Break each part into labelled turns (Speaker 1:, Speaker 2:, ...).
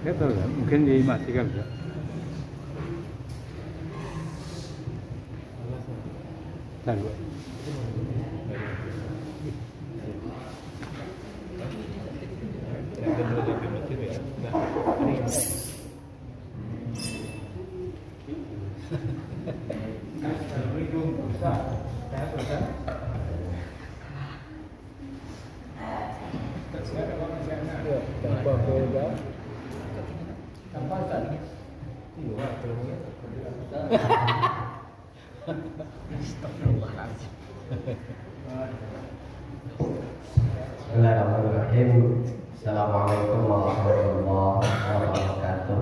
Speaker 1: Nggak tahu kan, mungkin dimatikan ya. Tunggu.
Speaker 2: Bismillahirrahmanirrahim. Assalamualaikum warahmatullahi wabarakatuh.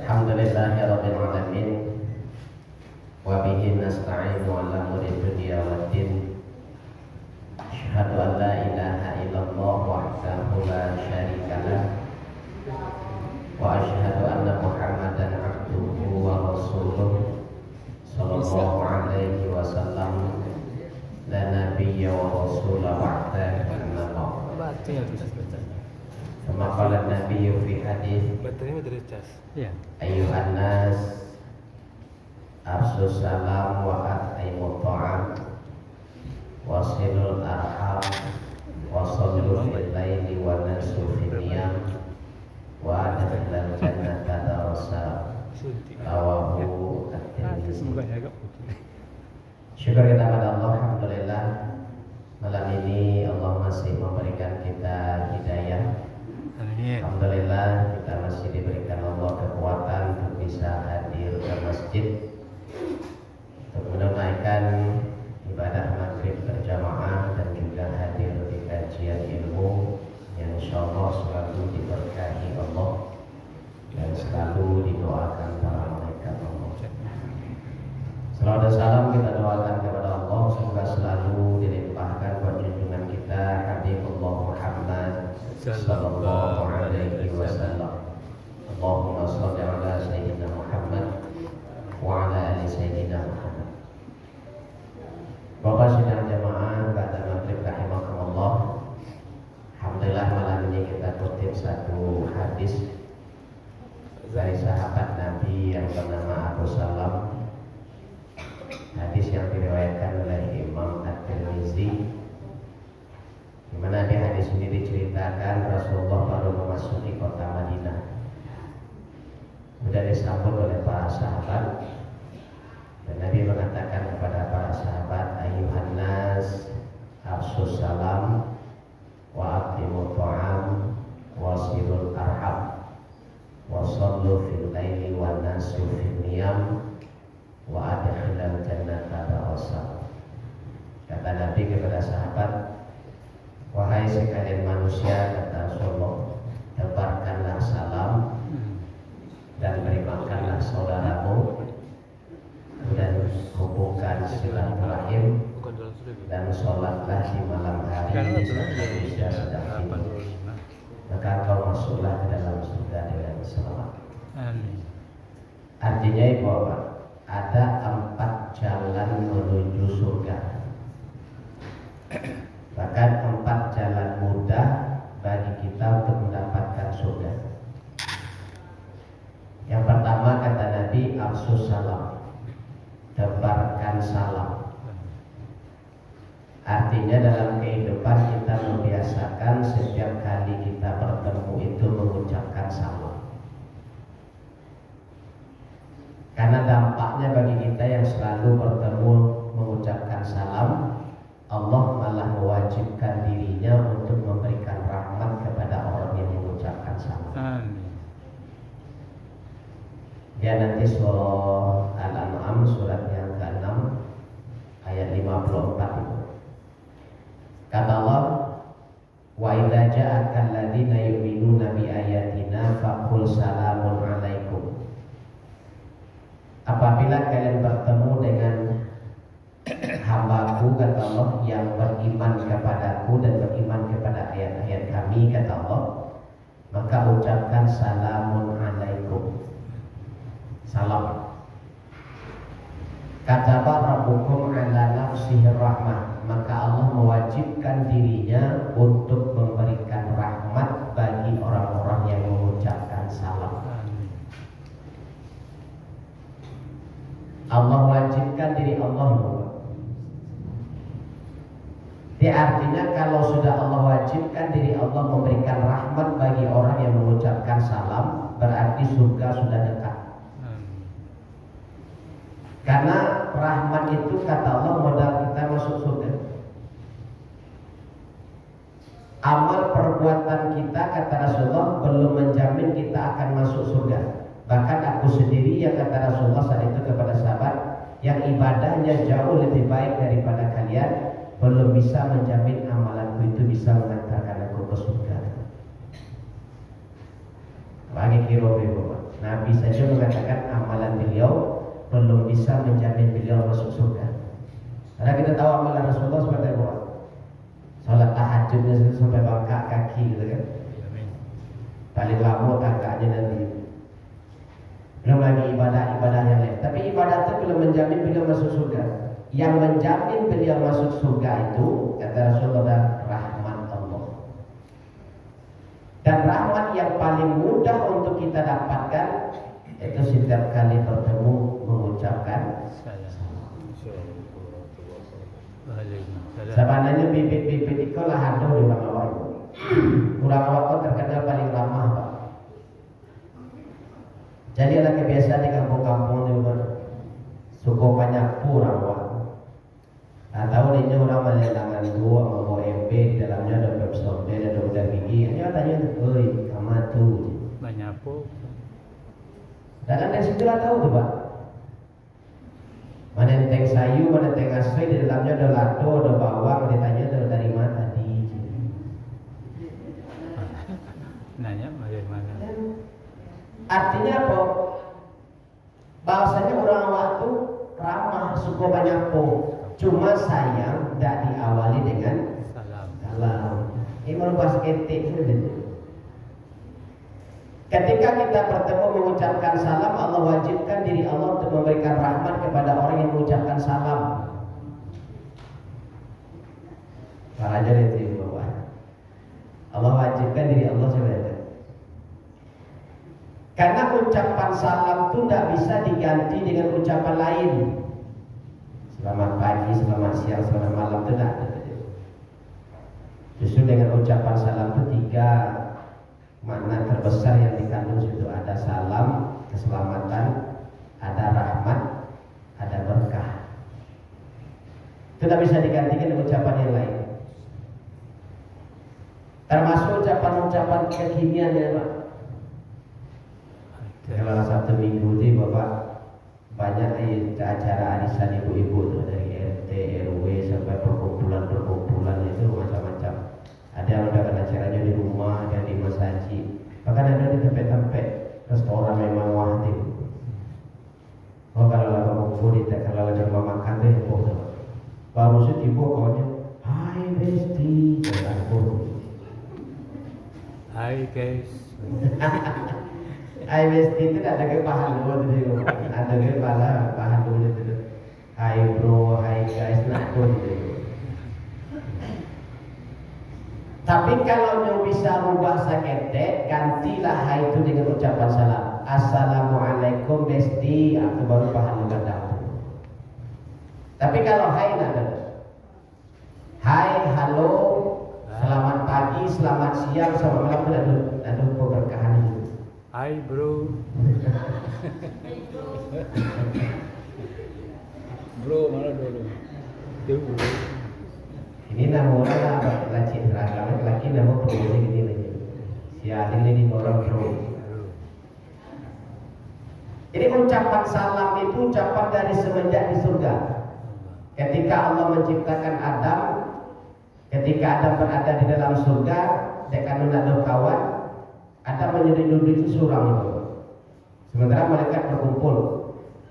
Speaker 2: Alhamdulillahirabbil alamin. Wa bihi nasta'inu 'ala umuri dunya waddin. Asyhadu an la ilaha illallah wahdahu la syarikalah. Wa asyhadu anna Muhammadan 'abduhu wa rasuluh. Sallallahu alaihi wasallam. La nabiyya wa rasula ba'da amma ba'd. Kama qala an-nabiyyu fi hadits ayyuhan nas afsus salam wa at'imut ta'am wasilul arham wasallu fil laili wa nasu fil niyam wa adkhilal jannata darasa rawahu at-Tirmidzi. Syukur kita kepada Allah, alhamdulillah malam ini Allah masih memberikan kita hidayah. Alhamdulillah kita masih diberikan Allah kekuatan untuk bisa hadir ke masjid untuk menunaikan ibadah maghrib berjamaah dan juga hadir di kajian ilmu yang insyaallah selalu diberkahi Allah dan selalu didoakan para malaikat Allah. Salawat dan salam kita doakan kepada Allah semoga selalu dilimpahkan buat junjungan kita Habibullah Muhammad sallallahu alaihi wasallam. Allahumma shalli ala sayyidina Muhammad wa ala ali sayyidina Muhammad. Bapak sidang jamaah pada maghrib rahimakumullah. Alhamdulillah malam ini kita kutip satu hadis dari sahabat Nabi yang bernama Abu Salam. Hadis yang diriwayatkan oleh Imam At-Tirmidzi, di mana di hadis ini diceritakan Rasulullah baru memasuki kota Madinah. Sudah disambut oleh para sahabat dan Nabi mengatakan kepada para sahabat, ayyuhan nas afsus salam wa aqimut ta'am wasilul arham wasallu fil laili wan nasu fil niyam wa adkhilal jannata darasa. Kata Nabi kepada sahabat, wahai sekalian manusia, kata Rasulullah, tebarkanlah salam dan berimankanlah saudaramu dan hubungkan silaturahim dan sholatlah di malam hari saat manusia sedang tidur, maka kau masuklah ke dalam surga dengan selamat. Artinya ibu bapak, ada 4 jalan menuju surga. Bahkan 4 jalan mudah bagi kita untuk mendapatkan surga. Yang pertama kata Nabi, afsus salam, tebarkan salam. Artinya dalam kehidupan kita membiasakan setiap kali kita bertemu itu mengucapkan salam. Karena dampaknya bagi kita yang selalu bertemu mengucapkan salam, Allah malah mewajibkan dirinya untuk memberikan rahmat kepada orang yang mengucapkan salam. Ya, nanti surah Al-An'am surat yang ke-6 ayat 54 itu. Kata Allah, wa idza ja'aka alladziina yu'minuuna bi ayatina faqul salamun 'alaikum. Apabila kalian bertemu dengan hamba-Ku, kata Allah, yang beriman kepadaku dan beriman kepada ayat-ayat kami, kata Allah, maka ucapkan salamun alaikum, salam. Kataba rabbukum ala nafsihi rahmah, maka Allah mewajibkan dirinya untuk memberikan artinya kalau sudah Allah wajibkan diri Allah memberikan rahmat bagi orang yang mengucapkan salam, berarti surga sudah dekat. Karena rahmat itu kata Allah modal kita masuk surga. Amal perbuatan kita kata Rasulullah belum menjamin kita akan masuk surga. Bahkan aku sendiri yang kata Rasulullah saat itu kepada sahabat, yang ibadahnya jauh lebih baik daripada kalian, belum bisa menjamin amalanku itu bisa mengantarkan aku ke surga. Bagi kiro Bapak, Nabi saja mengatakan amalan beliau belum bisa menjamin beliau masuk surga. Karena kita tahu amalan Rasulullah seperti apa? Salat tahajudnya sampai bangkak kaki gitu kan. Paling lama kakaknya nanti. Belum lagi ibadah-ibadah yang lain. Tapi ibadah itu belum menjamin beliau masuk surga. Yang menjamin beliau masuk surga itu kata Rasulullah rahmat Allah. Dan rahmat yang paling mudah untuk kita dapatkan itu setiap kali bertemu mengucapkan sebenarnya bibit-bibit itu lah ada di orang awak. Orang awak itu terkenal paling ramah Pak. Jadi ada kebiasaan di kampung-kampung di mana suku banyak orang awak. Tahu ini orang melelangan gua mau MP di dalamnya ada Pepsodent, ada udang gigi. Hanya tanya, oi kamu tuh
Speaker 1: banyak apa?
Speaker 2: Dan dari situlah tahu tuh Pak. Mana enteng sayu, mana enteng asli, di dalamnya ada lado, ada bawang, ditanya dari mana tadi.
Speaker 1: Nanya dari mana?
Speaker 2: Artinya apa? Bahasanya orang awak itu ramah, suku banyak po. Cuma sayang tidak diawali dengan salam. Ini merupakan ketik sudah. Ketika kita bertemu mengucapkan salam, Allah wajibkan diri Allah untuk memberikan rahmat kepada orang yang mengucapkan salam. Para jadi itu bahwa Allah wajibkan diri Allah sebenarnya. Karena ucapan salam itu tidak bisa diganti dengan ucapan lain. Selamat pagi, selamat siang, selamat malam itu tidak. Justru dengan ucapan salam itu 3 makna terbesar yang dikandung situ, ada salam, keselamatan, ada rahmat, ada berkah. Itu tidak bisa digantikan dengan ucapan yang lain. Termasuk ucapan-ucapan kekinian ya Pak. Kalau Sabtu Minggu itu Bapak banyak acara arisan ibu-ibu tuh dari RT, RW sampai perkumpulan itu macam-macam. Ada yang mengadakan acaranya di rumah, ada di masjid, bahkan ada di tempat-tempat restoran memang wah itu. Oh kalau lagi ngumpul di kalau lagi makan tuh heboh tuh. Baru sih tiba kawannya, hai besti,
Speaker 1: hai guys.
Speaker 2: Hai besti itu ada ke pahala dulu tuh, ada ke pahala dulu tuh. Hai bro, hai guys, nak pun tuh. Tapi kalau yang bisa rubah sakete, gantilah hai itu dengan ucapan salam. Assalamualaikum besti, aku baru paham ganda. Tapi kalau hai nada, hai, halo, selamat pagi, selamat siang, selamat malam, ada keberkahan itu.
Speaker 1: Hai bro. Bro mana dulu? Dulu.
Speaker 2: Ini nama orang apa? Lacik seragam, laki nama produksi gini lagi. Si Adil ini orang pro. Jadi ucapan salam itu ucapan dari semenjak di surga. Ketika Allah menciptakan Adam, ketika Adam berada di dalam surga, dekan ada kawan, Adam menyuruh itu surang itu. Sementara malaikat berkumpul.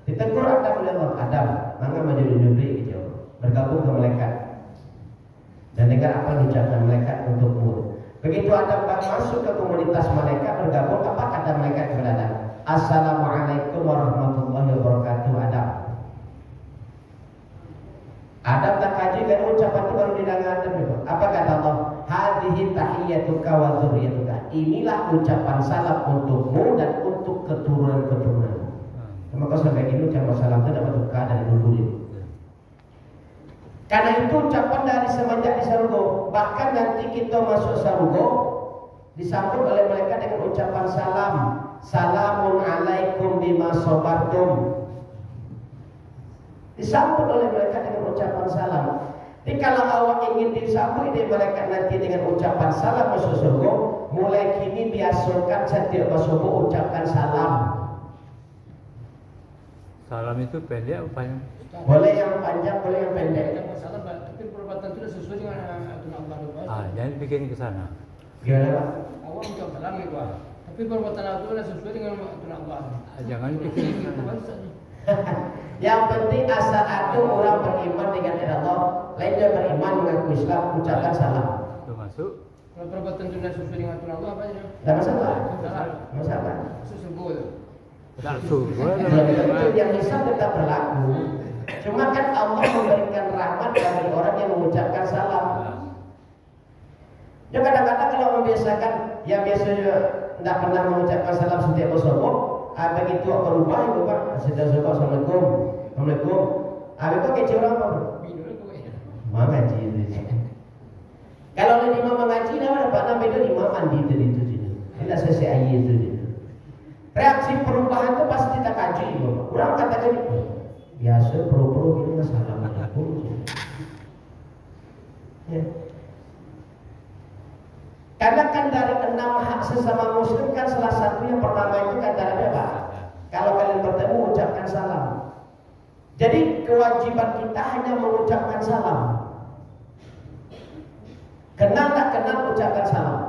Speaker 2: Ditegur Adam oleh Allah, Adam, maka menyuruh gitu, bergabung ke malaikat. Dan dengar apa yang diucapkan malaikat untukmu. Begitu Adam masuk ke komunitas malaikat bergabung, apa kata malaikat kepada Adam? Assalamualaikum warahmatullahi wabarakatuh Adam. Adam tak kaji kan ucapan itu baru didengar Adam itu. Apa kata Allah? Hadhihi tahiyyatuka wa dzurriyyatuka. Inilah ucapan salam untukmu dan untuk keturunan-keturunan. Maka sampai ini ucapan salam itu dapat duka dari dulu ini. Karena itu ucapan dari semenjak di surga. Bahkan nanti kita masuk surga disambut oleh mereka dengan ucapan salam. Salamun alaikum bima sabartum. Disambut oleh mereka dengan ucapan salam. Jadi kalau awak ingin disambut oleh mereka nanti dengan ucapan salam masuk surga, mulai kini biasakan setiap masuk surga ucapkan salam.
Speaker 1: Salam itu pendek apa yang?
Speaker 2: Boleh yang panjang, boleh yang pendek.
Speaker 3: Salam, tapi perbuatan itu sesuai dengan aturan Allah.
Speaker 1: Jangan bikin ke sana.
Speaker 2: Gimana Pak?
Speaker 3: Awak menjawab salam itu, tapi perbuatan itu sesuai dengan aturan Allah.
Speaker 1: Jangan bikin ke sana.
Speaker 2: Yang penting asal ada orang beriman dengan Allah, lainnya beriman mengaku Islam, ucapkan salam.
Speaker 1: Itu masuk.
Speaker 3: Kalau perbuatan itu sesuai dengan aturan Allah, apa aja?
Speaker 2: Tidak masalah.
Speaker 3: Salam.
Speaker 2: Masalah.
Speaker 3: Sesungguh.
Speaker 1: Tak suruh.
Speaker 2: Itu yang Islam tetap berlaku. Cuma kan Allah memberikan rahmat bagi orang yang mengucapkan salam. Ya kadang-kadang kalau membiasakan yang biasanya tidak pernah mengucapkan salam setiap bersombong, begitu berubah itu Pak, sudah sombong assalamualaikum, assalamualaikum. Itu kecil orang apa? Mengaji itu. Kalau ada imam mengaji, nama Pak Nabi itu imam mandi itu. Tidak selesai ayat itu. Reaksi perubahan itu pasti kita kaji. Orang katakan biasa pro-pro gitu assalamualaikum. Ya. Karena kan dari 6 hak sesama muslim kan salah satu yang pertama itu kata Nabi apa? Kalau kalian bertemu ucapkan salam. Jadi kewajiban kita hanya mengucapkan salam. Kenal tak kenal ucapkan salam.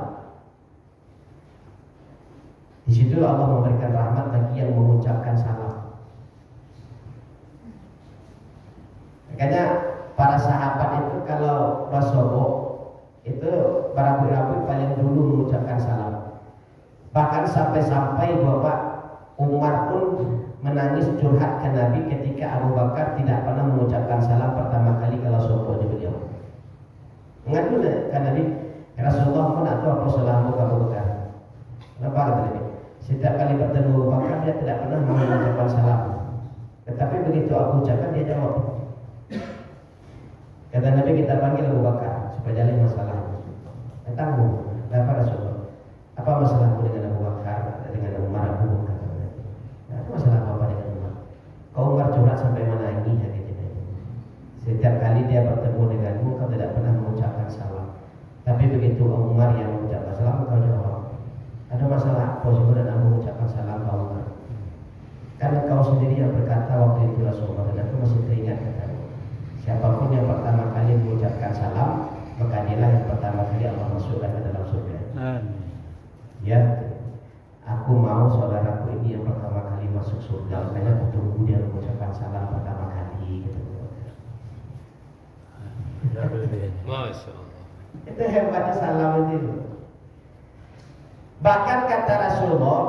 Speaker 2: Di situ Allah memberikan rahmat bagi yang mengucapkan salam. Makanya para sahabat itu kalau Rasulullah itu berabu-rabu paling dulu mengucapkan salam. Bahkan sampai-sampai Bapak Umar pun menangis curhat ke Nabi ketika Abu Bakar tidak pernah mengucapkan salam pertama kali kalau Rasulullah di beliau. Mengadu kan Nabi, Rasulullah pun atau apa salahmu ke Abu Bakar. Kenapa kata Nabi? Setiap kali bertemu Abu Bakar dia tidak pernah mengucapkan salam. Tetapi begitu aku ucapkan dia jawab. Kata Nabi kita panggil Abu Bakar supaya jalin masalah. Tanggung, apa Rasulullah? Apa masalahmu dengan Abu Bakar, dengan Umar Abu Bakar? Tidak ada masalah apa dengan Umar. Kau Umar curhat sampai mana ini? Setiap kali dia bertemu denganmu, kau tidak pernah mengucapkan salam. Tapi begitu Umar yang mengucapkan salam, kau jawab. Ada masalah apa sebenarnya aku mengucapkan salam ke Umar? Karena kau sendiri yang berkata waktu itu Rasulullah, dan aku masih teringat katanya. Siapapun yang pertama kali mengucapkan salam, maka dialah yang pertama kali Allah masukkan ke dalam surga. Ya, aku mau saudaraku ini yang pertama kali masuk surga, makanya aku tunggu dia mengucapkan salam pertama kali. Gitu.
Speaker 3: Masya Allah.
Speaker 2: Itu hebatnya salam itu. Bahkan kata Rasulullah,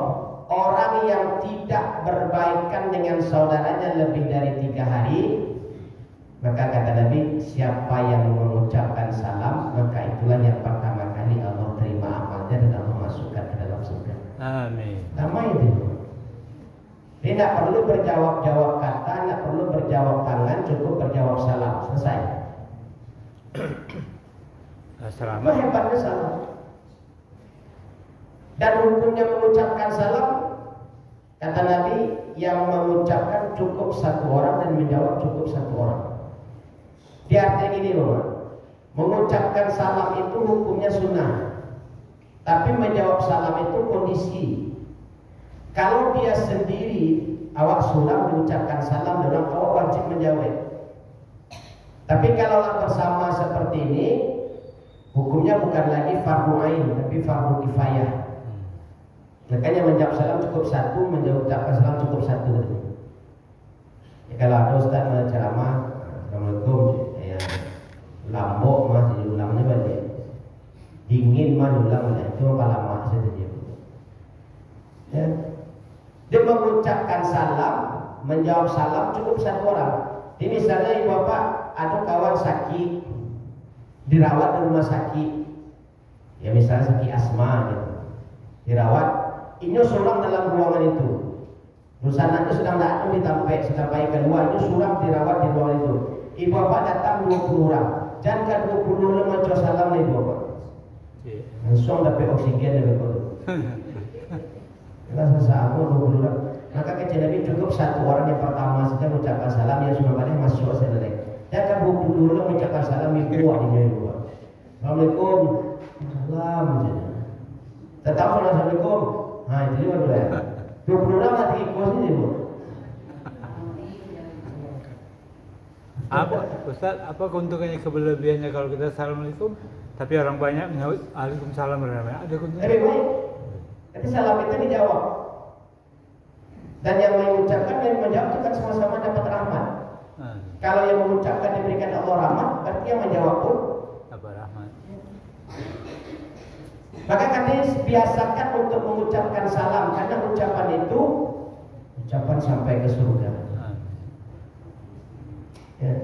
Speaker 2: orang yang tidak berbaikan dengan saudaranya lebih dari 3 hari, maka kata Nabi, siapa yang mengucapkan salam, maka itulah yang pertama kali Allah terima amalnya dan Allah masukkan ke dalam surga.
Speaker 1: Amin.
Speaker 2: Nama itu. Dia tidak perlu berjawab-jawab kata, tidak perlu berjawab tangan, cukup berjawab salam. Selesai.
Speaker 1: Selamat.
Speaker 2: Hebatnya salam. Dan hukumnya mengucapkan salam, kata Nabi, yang mengucapkan cukup 1 orang dan menjawab cukup 1 orang. Di artinya gini Bapak, mengucapkan salam itu hukumnya sunnah, tapi menjawab salam itu kondisi. Kalau dia sendiri, awak sulam mengucapkan salam, dan awak wajib menjawab. Tapi kalau bersama seperti ini, hukumnya bukan lagi fardu ain, tapi fardu kifayah. Makanya menjawab salam cukup 1, menjawab salam cukup 1. Ya, kalau ada ustaz menceramah, assalamualaikum, ya, lambok mah diulangnya balik, dingin mah diulang balik, itu apa lama saja. Ya. Dia mengucapkan salam, menjawab salam cukup 1 orang. Ini misalnya ibu bapak ada kawan sakit, dirawat di rumah sakit, ya misalnya sakit asma gitu, dirawat, ini suram dalam ruangan itu. Terus anaknya sedang datang ditampai, sampai kedua itu suram dirawat di ruangan itu. ibu bapak datang 20 orang. Jangan kan 20 orang macam salam ibu bapak. Langsung dapat oksigen dari kodo. Kita sesama 20 orang. Maka kecil Nabi cukup satu orang yang pertama saja mengucapkan salam yang semua balik masuk selesai. Jangan kan 20 orang mengucapkan salam ibu adiknya ibu bapak. Assalamualaikum. Salam saja. Tetap assalamualaikum. Nah itu juga dulu ya. 20 orang nanti ikut ini bu.
Speaker 1: Apa Ustaz, apa keuntungannya kelebihannya kalau kita assalamualaikum tapi orang banyak menyebut waalaikumsalam berapa? Ada keuntungan?
Speaker 2: Lebih baik. Nanti salam itu dijawab. Dan yang mengucapkan dan menjawab itu kan sama-sama dapat rahmat. Kalau yang mengucapkan diberikan Allah rahmat, berarti yang menjawab pun
Speaker 1: Apa rahmat?
Speaker 2: Maka kami biasakan untuk mengucapkan salam karena ucapan itu ucapan sampai ke surga. Ya.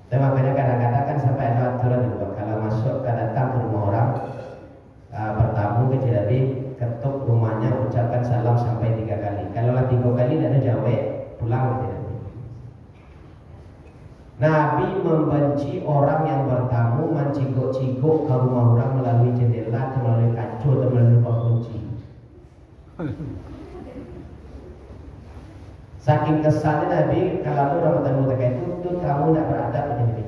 Speaker 2: Dan makanya kadang-kadang kan sampai ada aturan juga kalau masuk datang ke rumah orang bertamu ke Nabi ketuk rumahnya ucapkan salam sampai 3 kali. Kalau 3 kali tidak ada jawab pulang ke Nabi. Nabi membenci orang yang bertamu mencigok-cigok ke rumah orang melalui jendela, atau melalui kaca, atau melalui kunci. Saking kesannya Nabi, kalau orang bertamu itu kamu tidak beradab pada Nabi.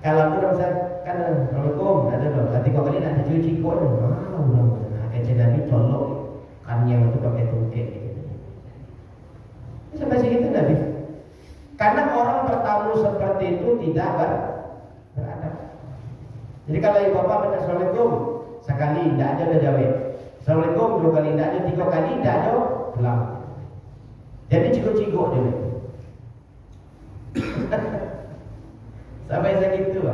Speaker 2: Kalau orang saya kan Assalamualaikum, ada dong. Nanti kau kali nanti cigok, kayak Nabi colok kan yang itu pakai tungkek. Sampai segitu Nabi. Karena orang bertamu seperti itu tidak beradab. Jadi kalau ibu bapak baca Assalamualaikum sekali tidak ada udah jawab. Assalamualaikum 2 kali tidak ada, 3 kali tidak ada pulang. Jadi cikgu-cikgu dia. Sampai segitu.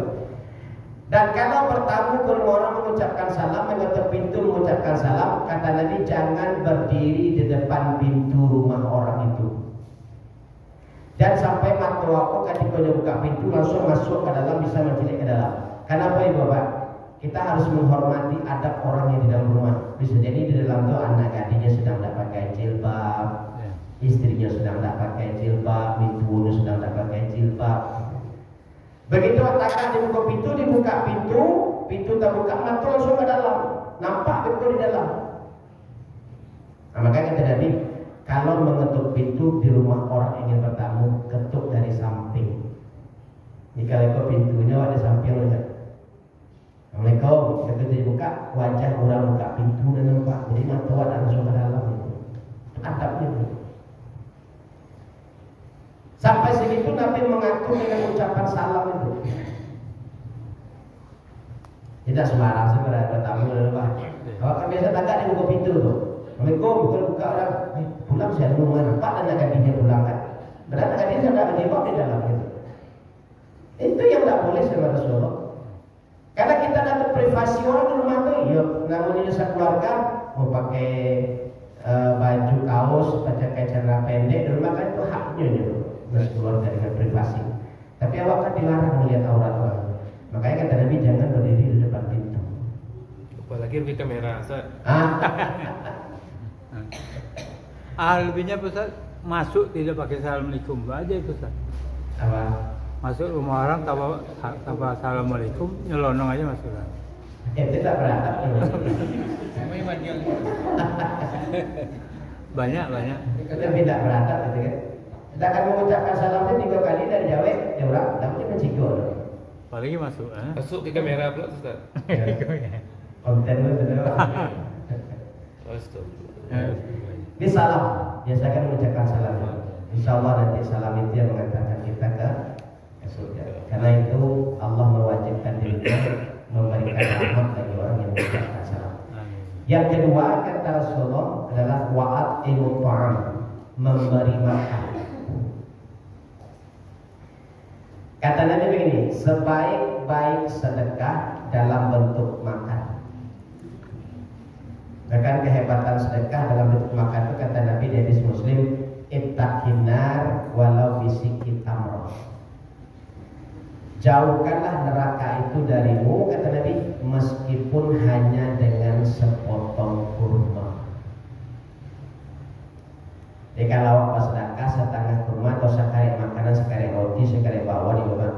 Speaker 2: Dan kalau bertamu ke rumah orang mengucapkan salam, mengetuk pintu mengucapkan salam, kata Nabi jangan berdiri di depan pintu rumah orang itu. Dan sampai mata aku ketika dia buka pintu langsung masuk ke dalam, bisa mencelik ke dalam. Kenapa ibu bapak? Kita harus menghormati adab orang yang di dalam rumah. Bisa jadi di dalam itu anak gadisnya sedang tak pakai jilbab, istrinya sedang tak pakai jilbab, mintunya sedang tak pakai jilbab. Begitu katakan dibuka pintu terbuka, mata langsung ke dalam, nampak betul di dalam. Nah, makanya kata Nabi, kalau mengetuk pintu di rumah orang ingin bertamu, ketuk dari samping. Jika itu pintunya ada samping saja. Assalamualaikum, ketika dibuka, wajah orang buka pintu dan nampak. Jadi mata ada langsung ke dalam itu. Adabnya itu. Sampai segitu Nabi mengatur dengan ucapan salam itu. Tidak sembarang sih bertamu dan apa. Kalau kan biasa tangga di buka pintu tuh. Assalamualaikum, buka orang. Pulang saya rumah nampak dan agak dia pulang kan. Berarti agak dia sudah berjebak di dalam itu. Itu yang tidak boleh sama Rasulullah. Karena kita dapat privasi orang di rumah tuh, ya, namun ini sekeluarga mau pakai baju kaos, pakai celana pendek di rumah kan itu haknya gitu, berkeluarga dengan privasi. Tapi awak kan dilarang melihat aurat orang. Makanya kata Nabi jangan berdiri di depan pintu.
Speaker 4: Apalagi di kamera, Ustaz.
Speaker 1: Lebihnya Ustaz, masuk tidak pakai assalamualaikum aja Ustaz.
Speaker 2: Apa?
Speaker 1: Masuk rumah orang tanpa assalamualaikum, nyelonong aja masuk.
Speaker 2: Itu tak beradab.
Speaker 1: Banyak.
Speaker 2: Itu tidak beradab gitu kan. Kita akan mengucapkan salamnya 3 kali dari jawab, ya orang, tapi mencikul.
Speaker 1: Apalagi masuk,
Speaker 4: Masuk di kamera pula, Ustaz.
Speaker 2: Konten itu benar. Ini salam, biasakan mengucapkan salam. Insya Allah nanti salam itu yang mengantarkan kita ke surga. Karena itu Allah mewajibkan dirinya memberikan rahmat bagi orang yang mengucapkan salam. Yang kedua kata Rasulullah adalah wa'at ilmu ta'am, memberi makan. Kata Nabi begini, sebaik-baik sedekah dalam bentuk makan. Bahkan kehebatan sedekah dalam bentuk makan itu kata Nabi di hadis Muslim, ittaqinnar walau bisikki tamroh. Jauhkanlah neraka itu darimu, kata Nabi, meskipun hanya dengan sepotong kurma. Jadi kalau awak sedekah setengah kurma atau sekarek makanan, sekarek roti, sekarek bawang di rumah,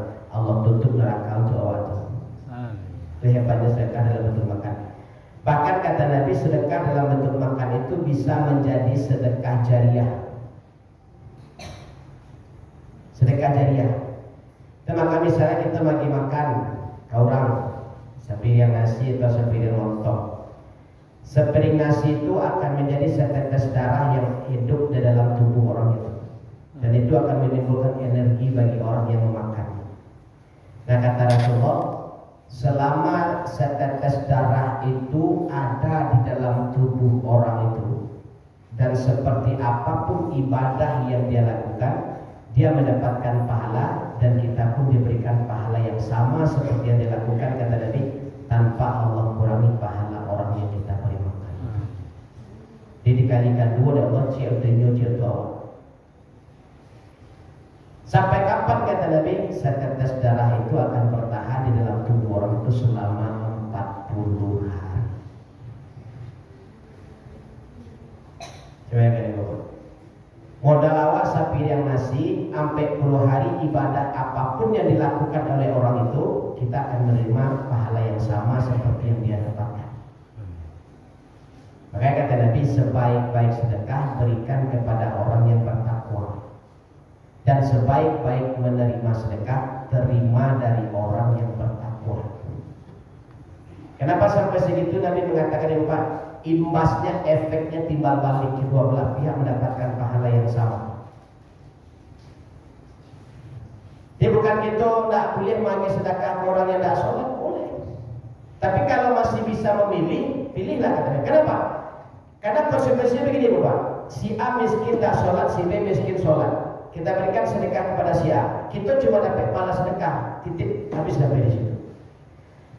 Speaker 2: bisa menjadi sedekah jariah. Sedekah jariah. Maka misalnya kita bagi makan ke orang sepiring nasi atau sepiring lontong. Sepiring nasi itu akan menjadi setetes darah yang hidup di dalam tubuh orang itu, dan itu akan menimbulkan energi bagi orang yang memakan. Nah, kata Rasulullah, selama setetes darah itu ada di dalam tubuh orang itu, dan seperti apapun ibadah yang dia lakukan, dia mendapatkan pahala, dan kita pun diberikan pahala yang sama seperti yang dilakukan, kata Nabi, tanpa Allah kurangi pahala orang yang kita beri makan. Jadi dikalikan dua dan Allah cik dunia cik Allah. Sampai kapan, kata Nabi, setetes darah itu akan bertahan di dalam tubuh orang itu selama 40 hari. Coba yang ini Bapak. Modal awal sepiring nasi sampai 10 hari ibadah apapun yang dilakukan oleh orang itu, kita akan menerima pahala yang sama seperti yang dia dapatkan. Makanya kata Nabi, sebaik-baik sedekah berikan kepada orang yang bertakwa, dan sebaik-baik menerima sedekah terima dari orang yang bertakwa. Kenapa sampai segitu Nabi mengatakan yang Pak? Imbasnya, efeknya timbal balik, kedua belah pihak mendapatkan pahala yang sama. Dia bukan gitu, tidak boleh bagi sedekah ke orang yang tidak sholat, boleh. Tapi kalau masih bisa memilih, pilihlah katanya. Kenapa? Karena konsekuensinya begini Bapak, si A miskin tidak sholat, si B miskin sholat. Kita berikan sedekah kepada si A, kita cuma dapat pahala sedekah, titik, habis dapat di situ.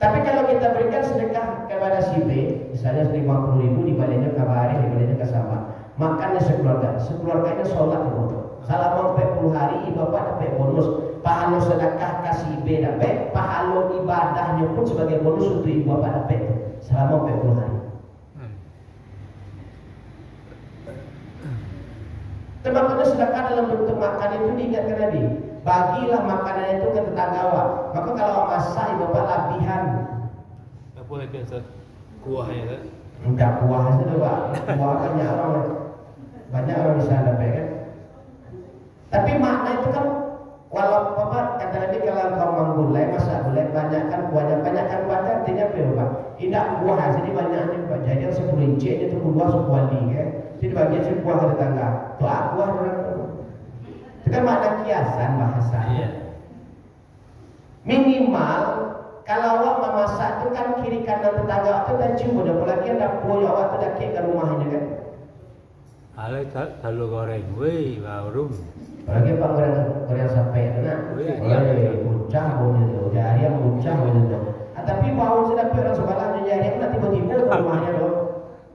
Speaker 2: Tapi kalau kita berikan sedekah kepada si B, misalnya 50.000, dibaliknya ke hari, dibaliknya ke sama, makannya sekeluarganya sholat itu. Selama 40 hari, bapak dapat bonus. Pahala sedekah kasih B dapat, pahala ibadahnya pun sebagai bonus untuk ibu bapak dapat selama 40 hari. Makanya sedekah dalam bentuk makan itu diingatkan Nabi. Bagilah makanan itu ke tetangga. Maka kalau masak ibu bapak labihan.
Speaker 4: Apa lagi Ustaz? Kuahnya kan?
Speaker 2: Enggak kuah saja Pak. Kuah banyak orang bisa dapat kan. Tapi makna itu kan, walau Bapak kata Nabi, kalau kau menggulai masak gulai banyakkan kuahnya. Banyakkan kuahnya artinya apa Bapak? Tidak kuah jadi banyaknya Pak. Jadi 10 inci itu kuah sekuali kan. Jadi bagian si kuah ke tetangga. Tuh kuah orang. Itu kan makna kiasan bahasa. Minimal kalau awak memasak itu kan kiri kanan tetangga itu dan cium udah apalagi ada kuah awak itu dah ke rumahnya kan.
Speaker 1: Ale talu goreng, weh, baru.
Speaker 2: Apalagi Pak goreng sampai itu bocah boleh jari yang bocah boleh tu. Tapi bau sudah orang sebalahnya jari yang nanti tiba-tiba ke rumahnya tu.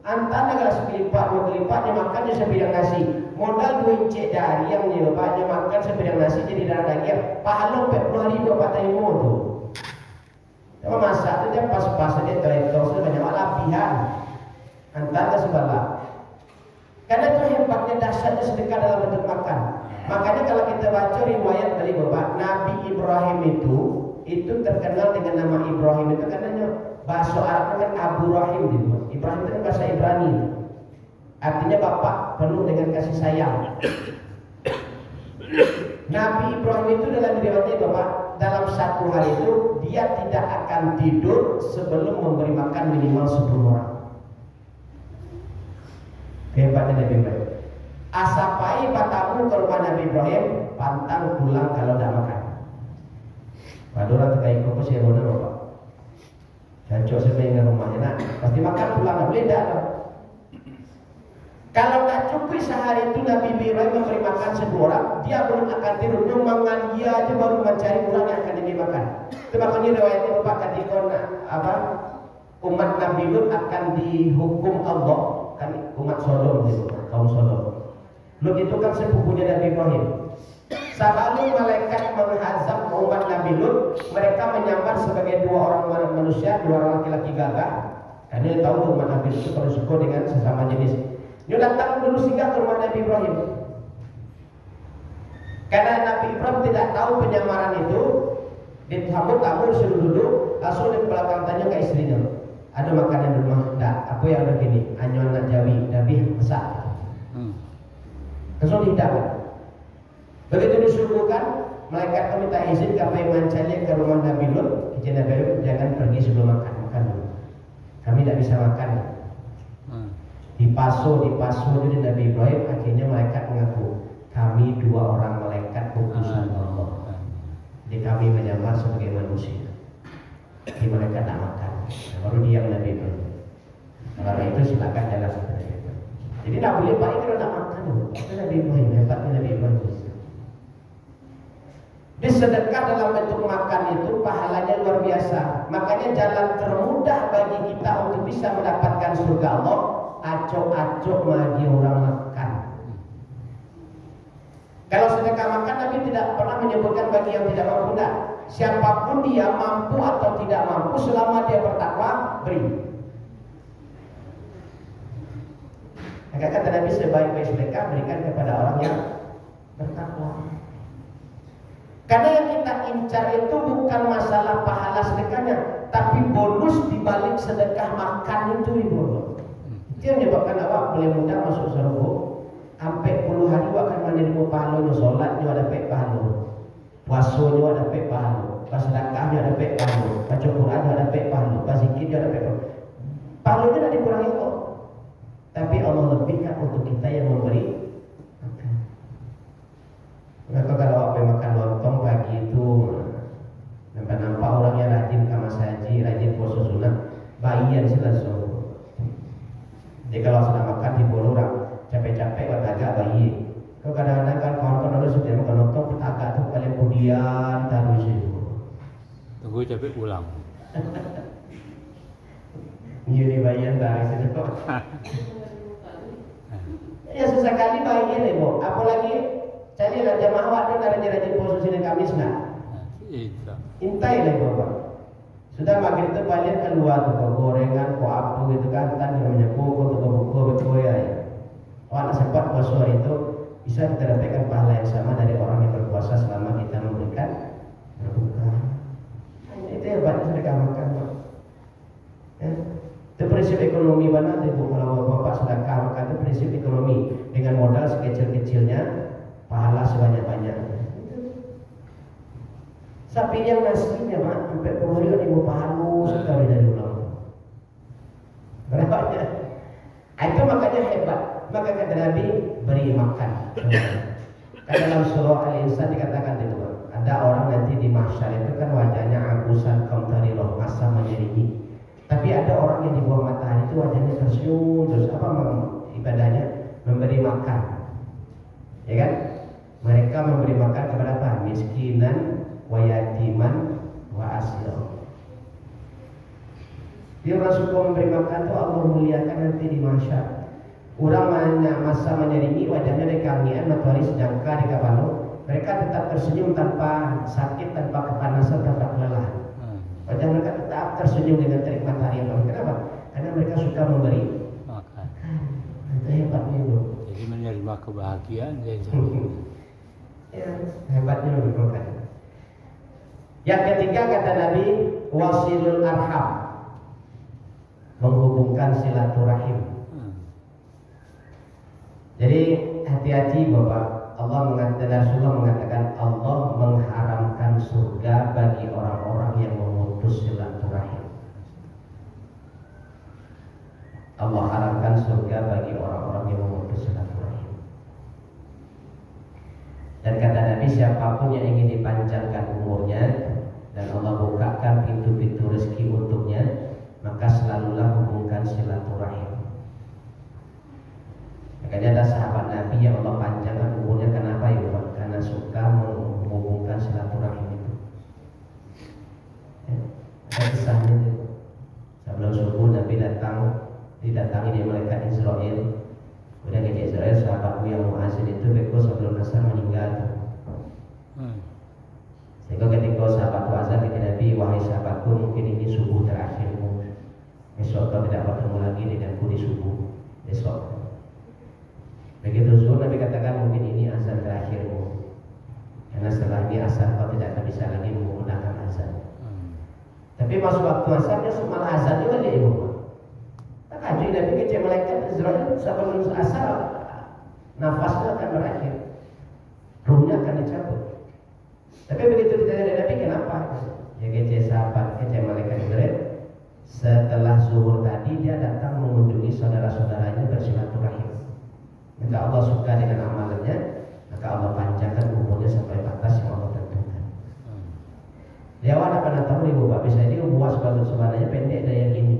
Speaker 2: Antara kalau sekelipat dua kelipat dia makan dia sebidang nasi. Modal 2 inci jari yang dia Pak dia makan sebidang nasi jadi darah daging. Pahala 40 hari Bapak terima tu. Tapi masak tu dia pas-pas dia terletak sudah banyak lapihan. Antara sebelah. Karena itu hebatnya dahsyatnya sedekah dalam bentuk makan. Makanya kalau kita baca riwayat dari Bapak Nabi Ibrahim itu terkenal dengan nama Ibrahim itu karena bahasa Arabnya kan Abu Rahim gitu. Ibrahim itu kan bahasa Ibrani. Artinya bapak penuh dengan kasih sayang. Nabi Ibrahim itu dalam riwayatnya Bapak dalam satu hari itu dia tidak akan tidur sebelum memberi makan minimal 10 orang. Hebatnya Nabi Ibrahim. Asapai patamu ke rumah Nabi Ibrahim, pantang pulang kalau tidak makan. Padahal terkait koko si Rona Bapak. Jancok sebenarnya rumahnya nak, pasti makan pulang boleh tak? Kalau tak cukup sehari itu Nabi Ibrahim memberi makan 10 orang, dia belum akan tidur. Nyumangan dia aja baru mencari orang yang akan diberi makan. Itu makanya riwayatnya Bapak ketika umat Nabi Lut akan dihukum Allah. Kan umat Sodom gitu, kaum Sodom. Lut itu kan sepupunya Nabi Ibrahim. Sebelum malaikat menghazab umat Nabi Lut, mereka menyamar sebagai 2 orang manusia, 2 orang laki-laki gagah. Karena dia tahu umat Nabi itu kalau suka dengan sesama jenis. Dia datang dulu singgah ke rumah Nabi Ibrahim. Karena Nabi Ibrahim tidak tahu penyamaran itu, disambut tamu disuruh duduk, langsung di belakang tanya ke istrinya. Ada makanan di rumah? Tak. Apa yang ada gini? Hanya anak Jawi. Nabi masak Kesulitan. Begitu disuguhkan, malaikat minta izin kami mancanya ke rumah Nabi Lut. Izin Nabi Lut, jangan pergi sebelum makan dulu. Kami tidak bisa makan. Dipaso jadi Nabi Ibrahim. Akhirnya malaikat mengaku, kami 2 orang malaikat utusan Allah. Jadi kami menyamar sebagai manusia. Jadi malaikat tak makan. Baru diam Nabi Ibrahim. Karena itu silakan jalan seperti itu. Jadi tidak boleh baik kalau tak makan. Itu Nabi Ibrahim, hebatnya Nabi Ibrahim. Di sedekah dalam bentuk makan itu pahalanya luar biasa. Makanya jalan termudah bagi kita untuk bisa mendapatkan surga Allah, acok-acok bagi orang makan. Kalau sedekah makan Nabi tidak pernah menyebutkan bagi yang tidak mampu. Tidak. Siapapun dia mampu atau tidak mampu, selama dia bertakwa, beri. Maka kata Nabi, sebaik-baik sedekah berikan kepada orang yang bertakwa. Karena yang kita incar itu bukan masalah pahala sedekahnya, tapi bonus di balik sedekah makan itu ibu. Itu yang menyebabkan awak boleh mudah masuk surga. Sampai puluh hari awak akan menerima pahala. Solatnya ada pahala, puasanya ada pahala, sedekahnya ada pahala, baca Qurannya ada pahala, zikirnya ada pahala. Pahalanya tidak dikurangi kok. Tapi Allah lebihkan untuk kita yang memberi. Maka kalau apa makan lontong pagi itu, nampak orang yang rajin kamar saji, rajin puasa sunat, bayian selesai. Jadi kalau sudah makan di bolu orang capek-capek buat agak bayi. Kalau kadang-kadang kan kawan-kawan orang sudah makan lontong, agak tuh kalian kemudian taruh situ.
Speaker 1: Tunggu capek pulang.
Speaker 2: Ini bayian taruh situ. Ya sesekali bayian ibu, apalagi jadi jamaah waktu rajin-rajin puasa Senin Kamis nak. Intai lah bapak. Sudah maghrib itu balik keluar tuh gorengan, apa gitu kan, namanya buku ya. Orang sempat puasa itu bisa kita dapatkan pahala yang sama dari orang yang berpuasa selama kita memberikan berbuka. Itu hebatnya sedekah makan pak. Ya. Itu prinsip ekonomi benar ibu. Kalau bapak sedekah makan itu prinsip ekonomi dengan modal sekecil-kecilnya, pahala sebanyak-banyaknya. Sapi yang nasinya mak sampai puluh hari ibu pahala sekali dari ulang. Berapanya? Itu makanya hebat. Maka kata Nabi, beri makan. Dalam surah Al-Insan dikatakan itu, ada orang nanti di mahsyar itu kan wajahnya agusan kamtariloh, masa menyeringi. Tapi ada orang yang di bawah matahari itu wajahnya tersenyum terus apa ibadahnya memberi makan, ya kan? Mereka memberi makan kepada apa? Miskinan, wa yatiman, wa asir. Dia orang suka memberi makan itu Allah muliakan nanti di mahsyar. Orang masa menyeringi wajahnya dari kangian matahari sejangka di kapal. Mereka tetap tersenyum tanpa sakit, tanpa kepanasan, tanpa kelelahan. Wajah mereka tetap tersenyum dengan terik matahari yang bagus. Kenapa? Karena mereka suka memberi makan. Itu hebatnya itu.
Speaker 1: Jadi menerima kebahagiaan dari
Speaker 2: Ya, hebatnya memberi makan. Yang ketiga kata Nabi, wasilul arham, menghubungkan silaturahim. Jadi hati-hati Bapak, Rasulullah mengatakan Allah mengharamkan surga bagi orang-orang yang memutus silaturahim. Allah haramkan surga bagi orang-orang yang memutus silaturahim. Dan kata Nabi, siapapun yang ingin dipanjangkan umurnya dan Allah bukakan pintu-pintu rezeki untuknya, maka selalulah hubungkan silaturahim. Makanya ada sahabat Nabi yang Allah panjangkan umurnya. Kenapa ya Pak? Karena suka menghubungkan silaturahim itu. Ada kisahnya itu. Sebelum subuh Nabi didatangi dia malaikat Israel. Kemudian ke Israel, sahabatku yang muazin itu beko sebelum asar meninggal. Sehingga ketika sahabatku azan kepada Nabi, wahai sahabatku, mungkin ini subuh terakhirmu. Besok kau tidak bertemu lagi denganku di subuh besok. Begitu zuhur Nabi katakan, mungkin ini azan terakhirmu, karena setelah ini asar kau tidak akan bisa lagi menggunakan azan. Tapi masuk waktu asarnya malah azan juga dia ibu. Tak kaji Nabi kecil malaikat Israel sebelum asar nafasnya akan berakhir, ruhnya akan dicabut. Tapi begitu ditanya Nabi, kenapa? Ya kece sahabat, kece malaikat Jibril. Setelah zuhur tadi dia datang mengunjungi saudara-saudaranya bersilaturahim. Maka Allah suka dengan amalannya, maka Allah panjangkan umurnya sampai batas yang Allah tentukan. Dia awal pernah tahu ibu bapak saya ini buat sebenarnya pendek dari yang ini.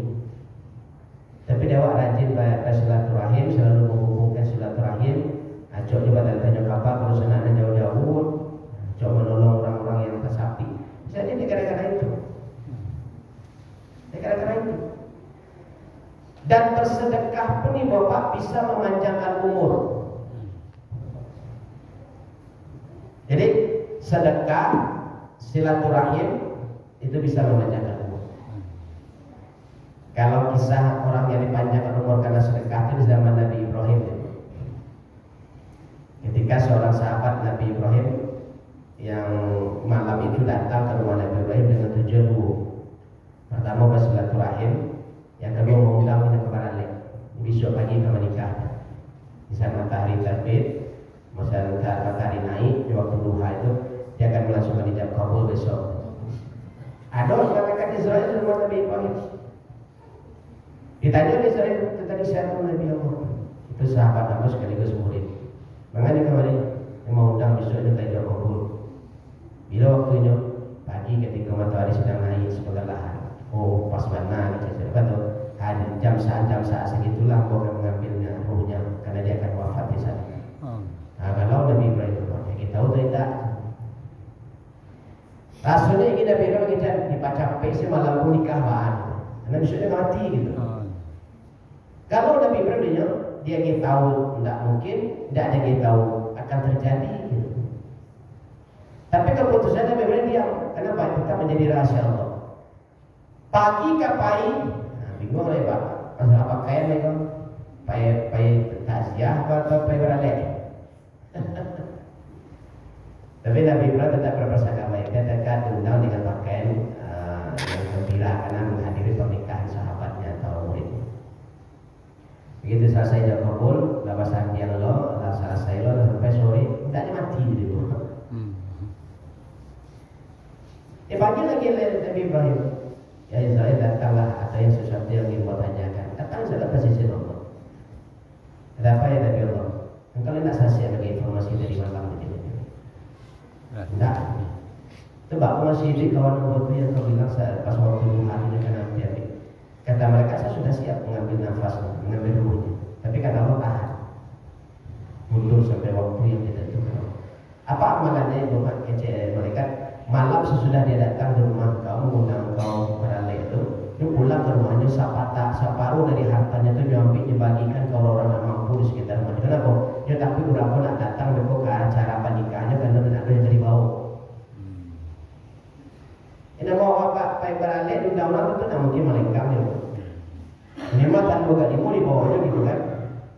Speaker 2: Tapi dia rajin bersilaturahim, selalu menghubungkan silaturahim. Acok juga tanya kabar kalau senangnya jauh-jauh, acok menolong orang-orang yang tersakti. Jadi gara-gara itu. Gara-gara itu. Dan bersedekah pun nih bapak bisa memanjangkan umur. Jadi sedekah, silaturahim itu bisa memanjangkan umur. Kalau kisah orang yang dipanjangkan umur karena sedekah itu di zaman Nabi Ibrahim. Ketika seorang sahabat Nabi Ibrahim yang malam itu datang ke rumah Nabi Ibrahim dengan tujuan dua. Pertama bersilaturahim, yang kedua mengundang kita ke Baralek. Besok pagi ke menikah. Di saat matahari terbit, masa matahari naik di waktu duha itu, dia akan melangsungkan ijab kabul besok. Ada orang katakan Israel di rumah Nabi Ibrahim. Ditanya Israel tentang siapa Nabi Allah. Itu sahabat Nabi sekaligus murid. Makanya kemarin yang mau undang besok itu ijab kabul. Bila waktunya pagi ketika matahari sedang naik sebagai lahar. Oh pas mana gitu, betul. Hari jam saat segitulah kau akan mengambilnya ruhnya karena dia akan wafat di sana. Nah, kalau Nabi Ibrahim kita tahu tidak. Rasulnya ingin Nabi Ibrahim kita dibaca PC malam nikah bahan, karena besoknya mati gitu. Kalau Nabi Ibrahim dia kita tahu tidak mungkin, tidak ada kita tahu akan terjadi. Gitu. Tapi keputusan Nabi Ibrahim diam. Kenapa? Kita menjadi rahasia Allah. Pagi ke pagi, bingung lah Pak. Masalah pakaian mereka, pakai taziah atau pakai beralek. Tapi Nabi Ibrahim tetap berprasangka baik. Dia tetap diundang dengan pakaian yang gembira karena menghadiri pernikahan sahabatnya atau muridnya. Begitu selesai jam kabul, labasan dia lo, selesai lo sampai sore, tidaknya mati gitu. Pagi lagi Nabi Ibrahim. Ya Israel datanglah ada yang sesuatu yang ingin mau tanyakan. Datang saja ke sisi Allah. Ada apa ya Nabi Allah? Engkau tidak saksi lagi informasi dari malam ini. Tidak. Coba aku masih di kawan aku yang kau bilang pas waktu hari ini karena dia. Kata mereka saya sudah siap mengambil nafas, mengambil ruhnya. Tapi kata Allah tahan. Mundur sampai waktu yang ditentukan. Apa amalannya itu malaikat? Malam sesudah dia datang di rumah kau, mengundang kau beralih itu, dia pulang ke rumahnya separuh dari hartanya itu diambil dibagikan ke orang-orang yang mampu di sekitar rumahnya. Kenapa? Ya tapi berapa nak datang beko ke acara pernikahannya karena tidak ada yang jadi bau. Ini mau apa? Pakai beralih di undang-undang itu tidak mungkin malaikat ya. Ini mah tanpa gadimu di bawahnya gitu kan.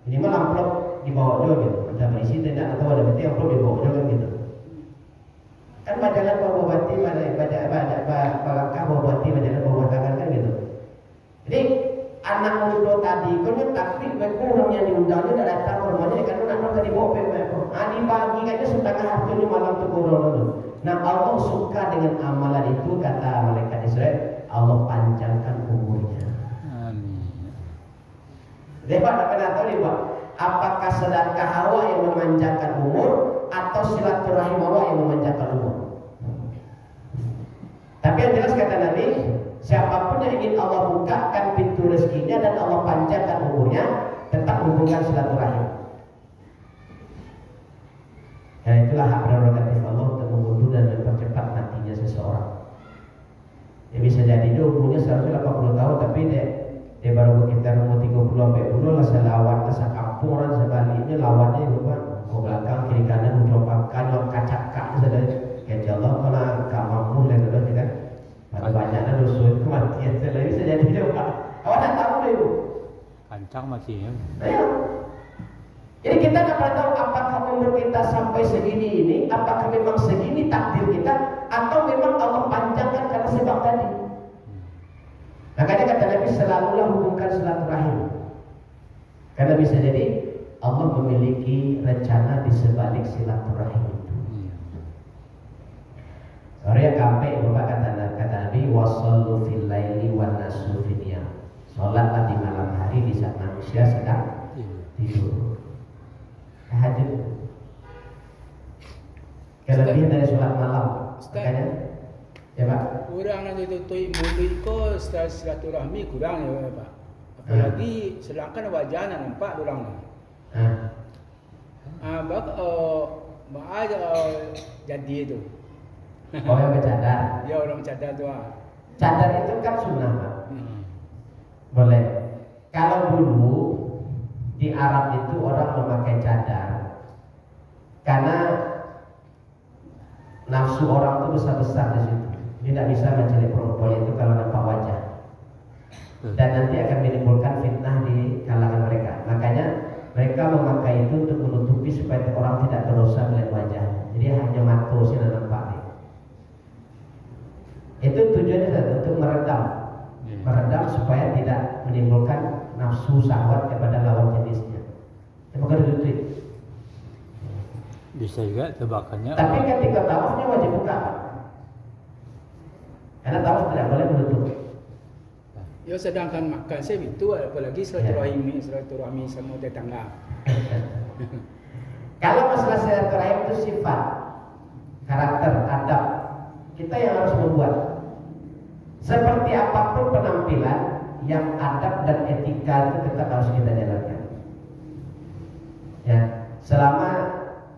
Speaker 2: Ini mah amplop di bawahnya gitu. Macam berisi tidak atau ada berarti amplop di bawahnya kan gitu. Kan majalah bawa bati, balakah bawa bati, majalah bawa tangan kan gitu. Jadi anak muda tadi kan tapi kurang yang diundangnya tidak datang ke rumahnya karena anak tadi bawa pempek. Di pagi kayaknya setengah hartunya malam tu kurang dulu. Nah Allah suka dengan amalan itu kata malaikat Israel, Allah panjangkan umurnya. Amin. Lepas nak kena tahu ni Pak, apakah sedekah awak yang memanjangkan umur atau silaturahim awak yang memanjangkan umur? Tapi yang jelas kata Nabi, siapapun yang ingin Allah bukakan pintu rezekinya dan Allah panjangkan umurnya, tetap hubungkan silaturahim. Dan itulah hak prerogatif Allah untuk mengundur dan mempercepat matinya seseorang. Ya bisa jadi dia umurnya 180 tahun, tapi dia baru berkitar umur 30 sampai 40 lah selawat ke sakampung orang sebaliknya lawannya bukan ke belakang kiri kanan mencobakan yang kacak-kacak sudah kayak Allah kalau kamu dan sudah kan pada banyaknya dosa kematian sudah bisa jadi juga awak tak tahu deh ibu
Speaker 1: Kancang masih ya.
Speaker 2: Ayo. Jadi kita tak pernah tahu apakah umur kita sampai segini ini, apakah memang segini takdir kita atau memang Allah panjangkan karena sebab tadi. Makanya kata Nabi selalulah hubungkan silaturahim. Karena bisa jadi Allah memiliki rencana di sebalik silaturahim itu. Sore yang kampe Bapak kata Nabi wasallu fil laili wan nasu fil niyam. Salatlah di malam hari di saat manusia sedang tidur. Tahajud. Kelebihan dari sholat malam. Makanya, ya Pak.
Speaker 3: Kurang nanti itu mulut ko silaturahmi kurang ya Pak. Apalagi sedangkan wajahnya nampak orang. Bak aja jadi itu.
Speaker 2: Oh yang bercadar.
Speaker 3: Ya orang cadar tu.
Speaker 2: Cadar itu kan sunnah Pak. Boleh. Kalau dulu di Arab itu orang memakai cadar karena nafsu orang itu besar-besar di situ. Tidak bisa mencelik perempuan itu kalau nampak wajah. Dan nanti akan menimbulkan fitnah di kalangan mereka. Makanya mereka memakai itu untuk menutupi supaya orang tidak berdosa melihat wajah. Jadi hanya mata sih nampak. Itu tujuannya untuk meredam supaya tidak menimbulkan nafsu syahwat kepada lawan jenisnya. Bukan itu.
Speaker 1: Bisa juga tebakannya.
Speaker 2: Tapi ketika tawafnya wajib buka, karena tawaf tidak boleh menutup.
Speaker 3: Ya sedangkan makan saya itu apalagi silaturahmi sama tetangga.
Speaker 2: Kalau masalah silaturahim itu sifat, karakter, adab, kita yang harus membuat. Seperti apapun penampilan, yang adab dan etika itu tetap harus kita jalankan. Ya, selama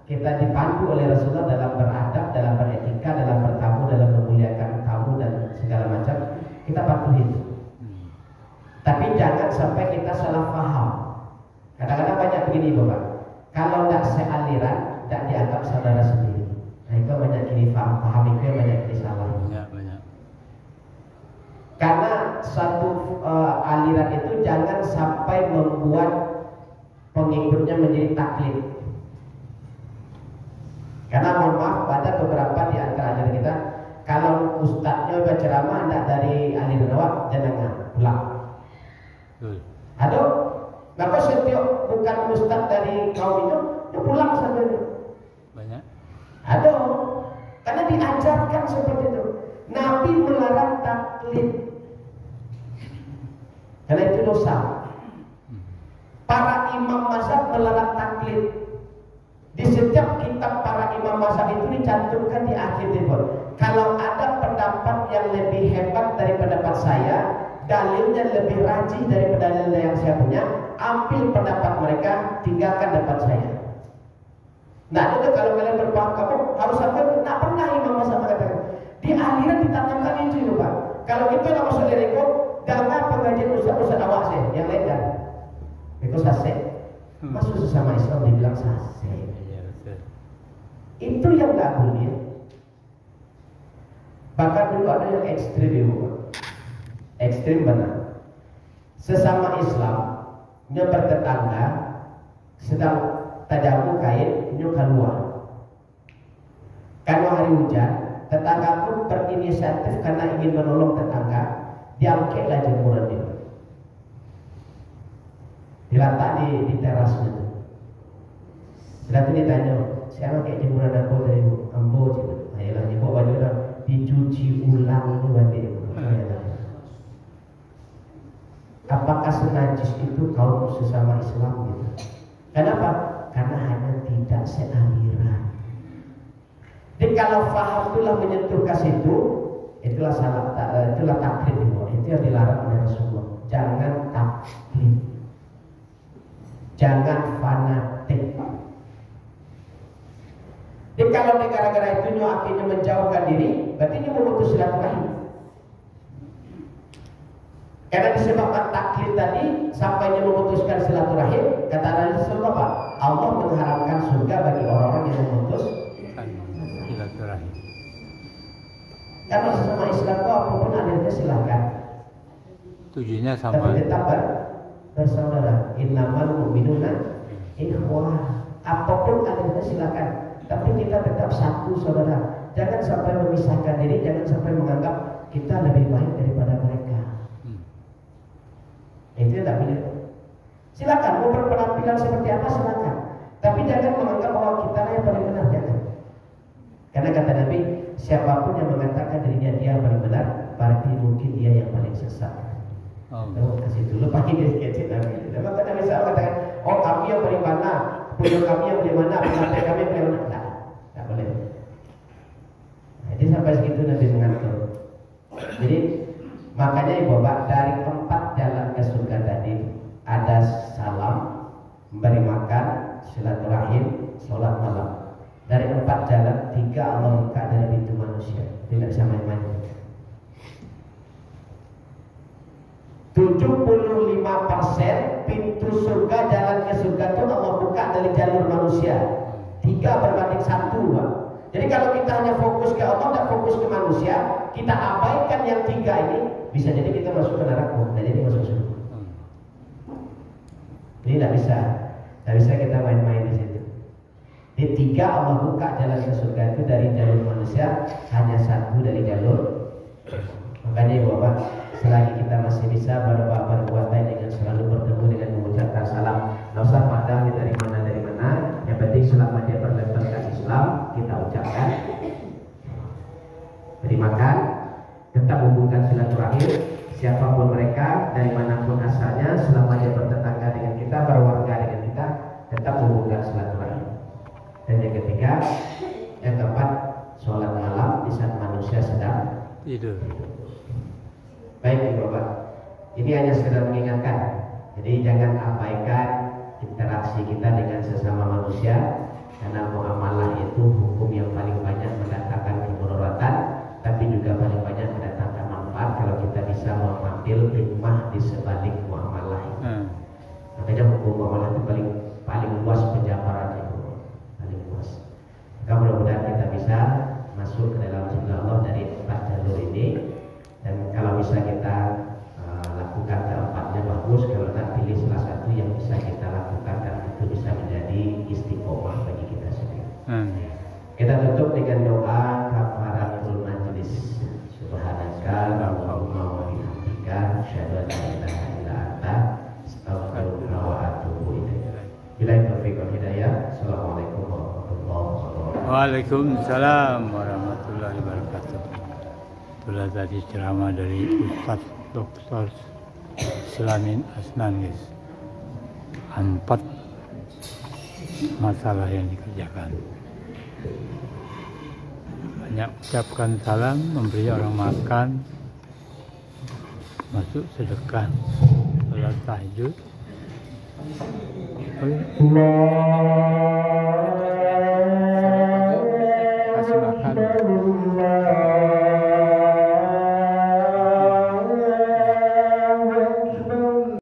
Speaker 2: kita dipandu oleh Rasulullah dalam beradab, dalam beretika, dalam bertamu, dalam memuliakan tamu dan segala macam, kita patuhi itu. Tapi jangan sampai kita salah paham. Kadang-kadang banyak begini Bapak, kalau tidak sealiran, tidak dianggap saudara sendiri. Nah itu banyak ini paham itu yang banyak ini salah.
Speaker 1: Banyak.
Speaker 2: Karena satu aliran itu jangan sampai membuat pengikutnya menjadi taklid. Karena mohon maaf, ada beberapa di antara aliran kita, kalau ustadznya berceramah tidak dari aliran awak, jangan pulang. Aduh, maka setiap bukan ustadz dari kaum itu, dia pulang saja.
Speaker 1: Banyak.
Speaker 2: Aduh, karena diajarkan seperti itu. Nabi melarang taklid. Karena itu dosa. Para imam mazhab melarang taklid. Di setiap kitab para imam mazhab itu dicantumkan di akhir tebal. Kalau ada pendapat yang lebih hebat dari pendapat saya, dalilnya lebih rajih daripada dalil yang saya punya, ambil pendapat mereka, tinggalkan pendapat saya. Nah itu kalau kalian berpaham, kamu harus sampai tak pernah imam mazhab mengatakan. Di aliran ditanamkan itu Pak. Kalau kita nak masuk liriko, jangan pengajian ustaz awak sih, yang lain kan. Itu sasek. Masuk sesama Islam dibilang sasek. Itu yang tak boleh. Bahkan dulu ada yang ekstrim itu Pak. Ekstrim benar. Sesama Islam, nya bertetangga, sedang tajamu kain, nya keluar. Kalau hari hujan, tetangga pun berinisiatif karena ingin menolong tetangga, diangkatlah jemuran dia, diletak di terasnya. Setelah itu ditanya, siapa kayak jemuran apa dari Ambo? Ayolah, ibu baju dah dicuci ulang itu balik. Apakah senajis itu kaum sesama Islam gitu? Kenapa? Karena hanya tidak sealiran. Jadi kalau faham itulah menyentuh ke situ, itulah salah, itulah taklid itu yang dilarang oleh Rasulullah. Jangan taklid, jangan fanatik. Jadi kalau negara-negara itu akhirnya menjauhkan diri, berarti dia memutus silaturahim. Karena disebabkan taklid tadi sampainya memutuskan silaturahim, kata Rasulullah Pak, Allah mengharamkan surga bagi orang-orang yang memutus
Speaker 1: Silaturahim.
Speaker 2: Karena sesama Islam itu apapun adanya silakan.
Speaker 1: Tujuannya sama.
Speaker 2: Tapi tetap bersaudara. Innamal mu'minuna ikhwah. Apapun adanya silakan. Tapi kita tetap satu saudara. Jangan sampai memisahkan diri. Jangan sampai menganggap kita lebih baik daripada mereka. Itu tidak boleh. Silakan mau berpenampilan seperti apa silakan. siapapun yang mengatakan dirinya dia yang paling benar, berarti mungkin dia yang paling sesat. Kasih dulu pakai dia sketch lagi. Maka Nabi SAW katakan, oh kami yang paling mana, punya kami yang paling mana, pendapat kami yang paling mana. Tak boleh. Jadi sampai segitu Nabi mengatur. Jadi makanya ibu bapak, dari 4 jalan ke surga tadi ada salam, memberi makan, silaturahim, sholat malam. Dari 4 jalan, 3 Allah buka dari pintu manusia. Tidak bisa main-main. 75% pintu surga, jalan ke surga itu Allah buka dari jalur manusia. 3 berbanding 1, Pak. Jadi kalau kita hanya fokus ke Allah, tidak fokus ke manusia, kita abaikan yang 3 ini, bisa jadi kita masuk ke neraka, tidak jadi masuk surga. Ini tidak bisa kita main-main di situ. Di 3 Allah buka jalan ke surga itu dari jalur manusia, hanya 1 dari jalur. Makanya ibu bapak, selagi kita masih bisa berbuat baik dengan selalu bertemu dengan mengucapkan salam, nggak usah pandang dari mana, yang penting selama dia berlebatan Islam kita ucapkan, beri makan, tetap hubungkan silaturahim, siapapun mereka, dari manapun asalnya, selama dia bertetangga dengan kita, berwarga dengan kita, tetap hubungkan silaturahim. Dan yang ketiga, yang keempat, sholat malam di saat manusia sedang
Speaker 1: tidur.
Speaker 2: Baik ibu bapak, ini hanya sekedar mengingatkan. Jadi jangan abaikan interaksi kita dengan sesama manusia, karena muamalah itu hukum yang paling banyak mendatangkan kemudaratan, tapi juga paling banyak mendatangkan manfaat kalau kita bisa mengambil hikmah di sebalik muamalah itu. Makanya hukum muamalah itu paling luas penjabarannya, paling luas. Maka mudah-mudahan kita bisa masuk ke dalam surga Allah dari 4 jalur ini. Dan kalau bisa kita lakukan keempatnya bagus, kalau tak pilih salah satu yang bisa kita lakukan, dan itu bisa menjadi istiqomah bagi kita sendiri. Kita tutup dengan doa kafaratul majlis. Subhanaka Allahumma wa bihamdika, asyhadu an la ilaha illa anta, astaghfiruka wa atubu ilaik. Billahi taufiq wal hidayah. Assalamualaikum warahmatullahi wabarakatuh.
Speaker 1: Waalaikumsalam warahmatullahi wabarakatuh. Itulah tadi ceramah dari Ustaz Dr. Selamin Asnan, guys. 4 masalah yang dikerjakan. Banyak ucapkan salam, memberi orang makan, masuk sedekah, sholat tahajud.